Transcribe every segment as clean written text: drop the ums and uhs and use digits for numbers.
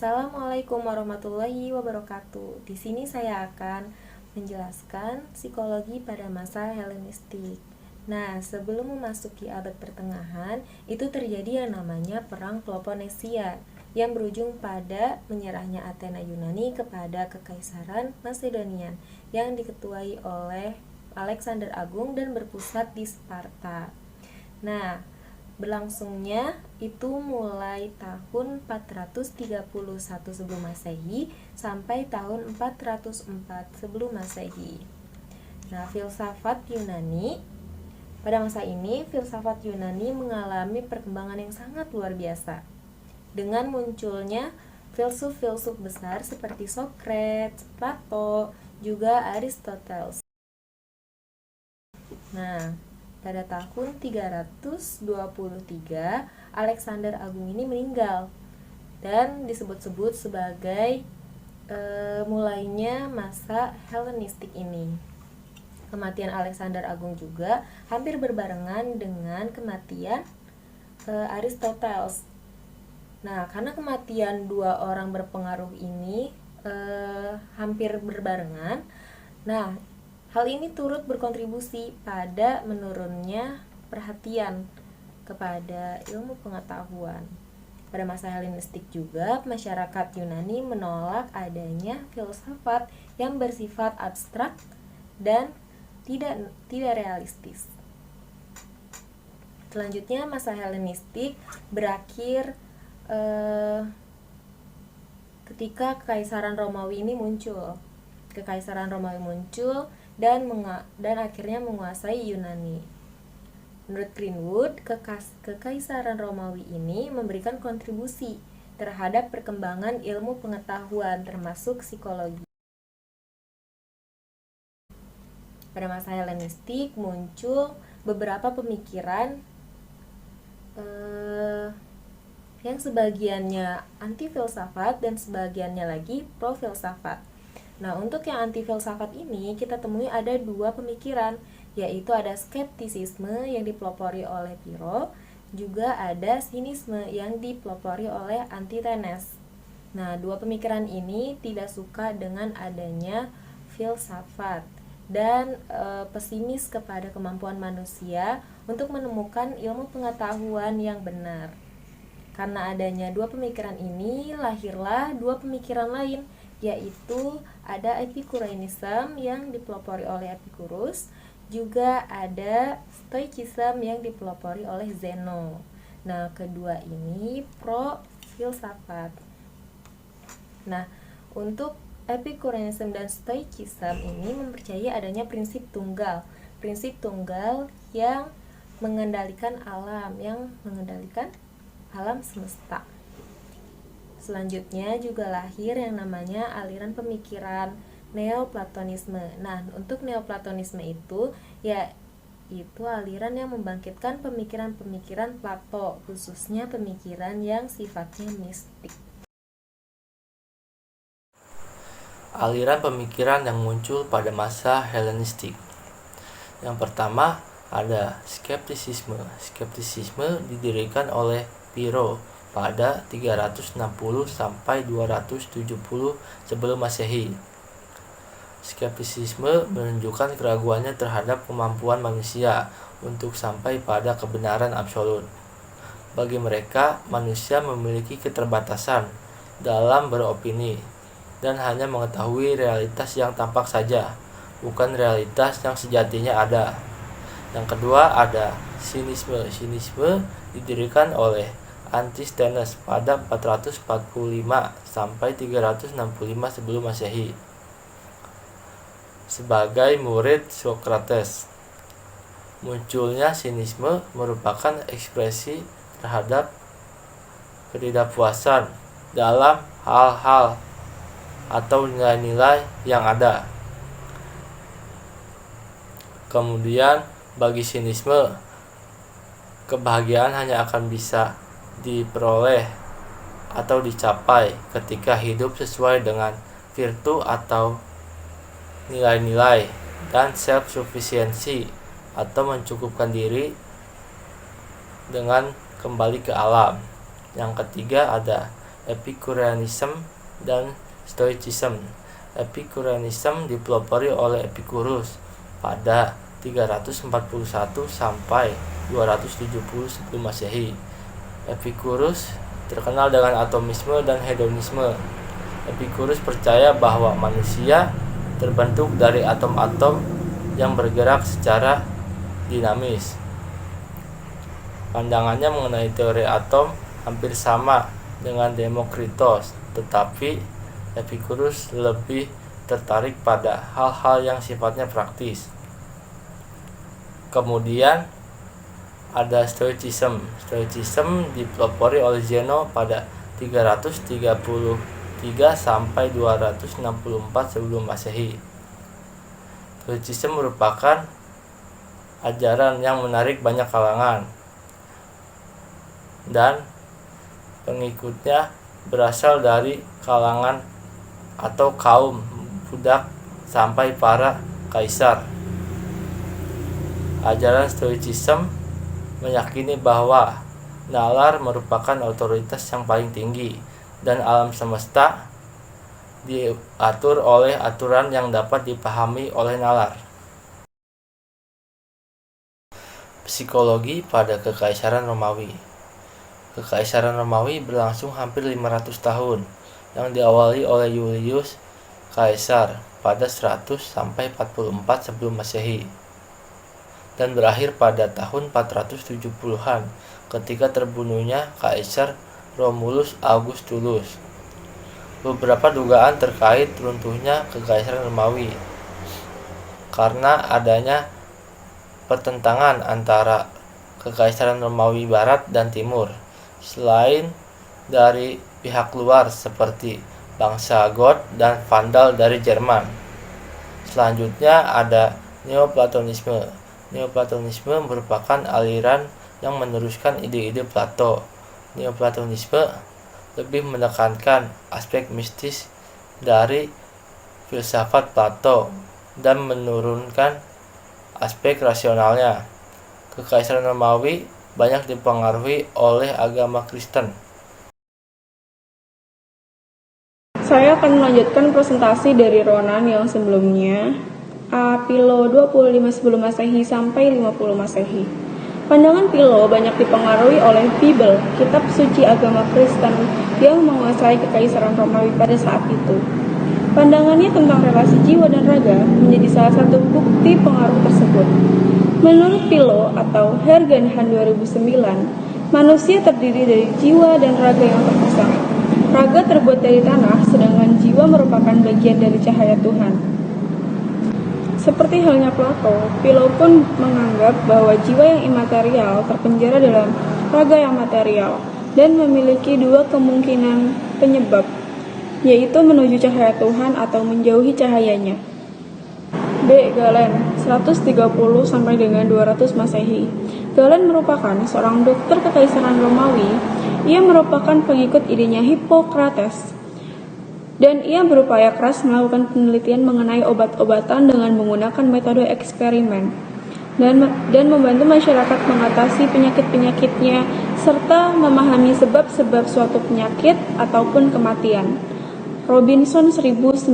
Assalamualaikum warahmatullahi wabarakatuh. Di sini saya akan menjelaskan psikologi pada masa Helenistik. Nah, sebelum memasuki abad pertengahan, itu terjadi yang namanya Perang Peloponnesia yang berujung pada menyerahnya Athena Yunani kepada Kekaisaran Macedonia yang diketuai oleh Alexander Agung dan berpusat di Sparta. Nah, berlangsungnya itu mulai tahun 431 sebelum Masehi sampai tahun 404 sebelum Masehi. Nah, filsafat Yunani pada masa ini, filsafat Yunani mengalami perkembangan yang sangat luar biasa. Dengan munculnya filsuf-filsuf besar seperti Socrates, Plato, juga Aristoteles. Nah, pada tahun 323, Alexander Agung ini meninggal dan disebut-sebut sebagai mulainya masa Helenistik ini. Kematian Alexander Agung juga hampir berbarengan dengan kematian Aristoteles. Nah, karena kematian dua orang berpengaruh ini hampir berbarengan, nah hal ini turut berkontribusi pada menurunnya perhatian kepada ilmu pengetahuan. Pada masa Helenistik juga, masyarakat Yunani menolak adanya filsafat yang bersifat abstrak dan tidak realistis. Selanjutnya, masa Helenistik berakhir ketika Kekaisaran Romawi ini muncul. Kekaisaran Romawi muncul dan akhirnya menguasai Yunani. Menurut Greenwood, Kekaisaran Romawi ini memberikan kontribusi terhadap perkembangan ilmu pengetahuan termasuk psikologi. Pada masa Helenistik muncul beberapa pemikiran yang sebagiannya anti filsafat dan sebagiannya lagi pro filsafat. Nah, untuk yang anti filsafat ini kita temui ada dua pemikiran, yaitu ada skeptisisme yang dipelopori oleh Pyrrho, juga ada sinisme yang dipelopori oleh Antisthenes. Nah, dua pemikiran ini tidak suka dengan adanya filsafat dan pesimis kepada kemampuan manusia untuk menemukan ilmu pengetahuan yang benar. Karena adanya dua pemikiran ini, lahirlah dua pemikiran lain, yaitu ada Epicureanism yang dipelopori oleh Epicurus, juga ada Stoicism yang dipelopori oleh Zeno. Nah, kedua ini pro filsafat. Nah, untuk Epicureanism dan Stoicism ini mempercayai adanya prinsip tunggal yang mengendalikan alam semesta. Selanjutnya juga lahir yang namanya aliran pemikiran Neoplatonisme. Nah, untuk Neoplatonisme itu aliran yang membangkitkan pemikiran-pemikiran Plato, khususnya pemikiran yang sifatnya mistik. Aliran pemikiran yang muncul pada masa Helenistik. Yang pertama ada skeptisisme. Skeptisisme didirikan oleh Pyrrho pada 360 sampai 270 sebelum Masehi. Skeptisisme menunjukkan keraguannya terhadap kemampuan manusia untuk sampai pada kebenaran absolut. Bagi mereka, manusia memiliki keterbatasan dalam beropini dan hanya mengetahui realitas yang tampak saja, bukan realitas yang sejatinya ada. Yang kedua ada sinisme. Sinisme didirikan oleh Antisthenes pada 445 sampai 365 sebelum Masehi sebagai murid Socrates. Munculnya sinisme merupakan ekspresi terhadap ketidakpuasan dalam hal-hal atau nilai-nilai yang ada. Kemudian bagi sinisme, kebahagiaan hanya akan bisa diperoleh atau dicapai ketika hidup sesuai dengan virtu atau nilai-nilai dan self-sufficiency atau mencukupkan diri dengan kembali ke alam. Yang ketiga ada Epicureanism, dan Stoicism. Epicureanism dipelopori oleh Epicurus pada 341 sampai 270 sebelum Masehi. Epicurus terkenal dengan atomisme dan hedonisme. Epicurus percaya bahwa manusia terbentuk dari atom-atom yang bergerak secara dinamis. Pandangannya mengenai teori atom hampir sama dengan Demokritos, tetapi Epicurus lebih tertarik pada hal-hal yang sifatnya praktis. Kemudian ada Stoicism. Stoicism dipelopori oleh Zeno pada 333 sampai 264 sebelum Masehi. Stoicism merupakan ajaran yang menarik banyak kalangan dan pengikutnya berasal dari kalangan atau kaum budak sampai para kaisar. Ajaran Stoicism meyakini bahwa nalar merupakan otoritas yang paling tinggi dan alam semesta diatur oleh aturan yang dapat dipahami oleh nalar. Psikologi pada Kekaisaran Romawi. Kekaisaran Romawi berlangsung hampir 500 tahun, yang diawali oleh Julius Caesar pada 100 sampai 44 sebelum Masehi dan berakhir pada tahun 470-an ketika terbunuhnya Kaisar Romulus Augustulus. Beberapa dugaan terkait runtuhnya Kekaisaran Romawi karena adanya pertentangan antara Kekaisaran Romawi Barat dan Timur, selain dari pihak luar seperti bangsa Goth dan Vandal dari Jerman. Selanjutnya ada Neoplatonisme. Neoplatonisme merupakan aliran yang meneruskan ide-ide Plato. Neoplatonisme lebih menekankan aspek mistis dari filsafat Plato dan menurunkan aspek rasionalnya. Kekaisaran Romawi banyak dipengaruhi oleh agama Kristen. Saya akan melanjutkan presentasi dari Ronan yang sebelumnya, Philo 25 sebelum Masehi sampai 50 Masehi. Pandangan Philo banyak dipengaruhi oleh Bible, kitab suci agama Kristen yang menguasai Kekaisaran Romawi pada saat itu. Pandangannya tentang relasi jiwa dan raga menjadi salah satu bukti pengaruh tersebut. Menurut Philo atau Hergenhan 2009, manusia terdiri dari jiwa dan raga yang terpisah. Raga terbuat dari tanah, sedangkan jiwa merupakan bagian dari cahaya Tuhan. Seperti halnya Plato, Philo pun menganggap bahwa jiwa yang imaterial terpenjara dalam raga yang material dan memiliki dua kemungkinan penyebab, yaitu menuju cahaya Tuhan atau menjauhi cahayanya. B. Galen, 130 sampai dengan 200 Masehi. Galen merupakan seorang dokter Kekaisaran Romawi. Ia merupakan pengikut idenya Hippocrates, dan ia berupaya keras melakukan penelitian mengenai obat-obatan dengan menggunakan metode eksperimen dan membantu masyarakat mengatasi penyakit-penyakitnya serta memahami sebab-sebab suatu penyakit ataupun kematian. Robinson 1995.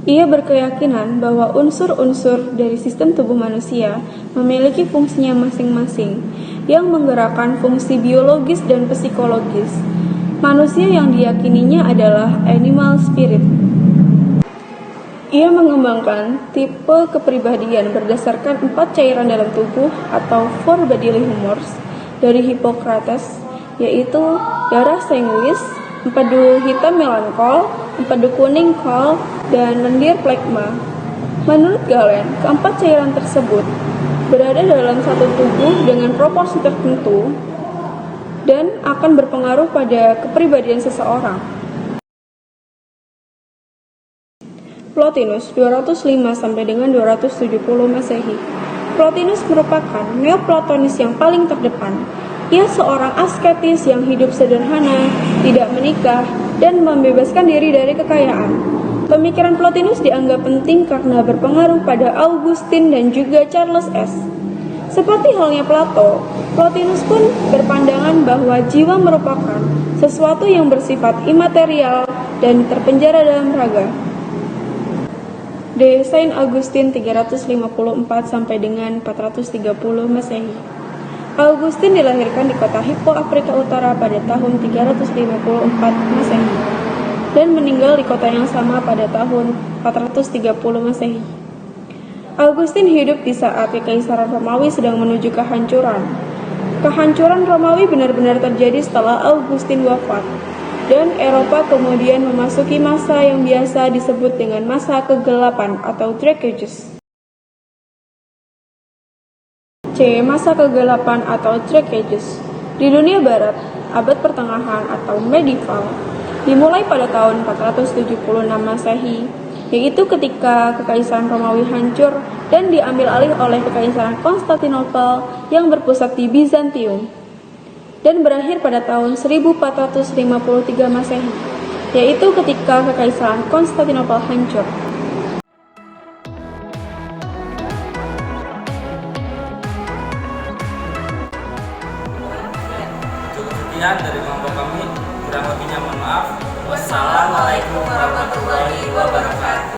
Ia berkeyakinan bahwa unsur-unsur dari sistem tubuh manusia memiliki fungsinya masing-masing yang menggerakkan fungsi biologis dan psikologis. Manusia yang diyakininya adalah animal spirit. Ia mengembangkan tipe kepribadian berdasarkan 4 cairan dalam tubuh atau 4 bodily humors dari Hippocrates, yaitu darah sanguis, empedu hitam melankol, empedu kuning kol, dan lendir plekma. Menurut Galen, keempat cairan tersebut berada dalam satu tubuh dengan proporsi tertentu dan akan berpengaruh pada kepribadian seseorang. Plotinus 205 sampai dengan 270 Masehi. Plotinus merupakan Neoplatonis yang paling terdepan. Ia seorang asketis yang hidup sederhana, tidak menikah, dan membebaskan diri dari kekayaan. Pemikiran Plotinus dianggap penting karena berpengaruh pada Augustine dan juga Charles S. Seperti halnya Plato, Plotinus pun berpandangan bahwa jiwa merupakan sesuatu yang bersifat imaterial dan terpenjara dalam raga. De Saint Augustine 354 sampai dengan 430 Masehi. Augustine dilahirkan di kota Hippo, Afrika Utara pada tahun 354 Masehi dan meninggal di kota yang sama pada tahun 430 Masehi. Augustine hidup di saat Kekaisaran Romawi sedang menuju kehancuran. Kehancuran Romawi benar-benar terjadi setelah Augustine wafat, dan Eropa kemudian memasuki masa yang biasa disebut dengan masa kegelapan atau Dark Ages. Masa kegelapan atau Dark Ages di dunia barat, abad pertengahan atau medieval, dimulai pada tahun 476 Masehi, yaitu ketika Kekaisaran Romawi hancur dan diambil alih oleh Kekaisaran Konstantinopel yang berpusat di Bizantium, dan berakhir pada tahun 1453 Masehi, yaitu ketika Kekaisaran Konstantinopel hancur. Cukup sekian dari kelompok kami, kurang lebihnya mohon maaf. Wassalamualaikum warahmatullahi wabarakatuh.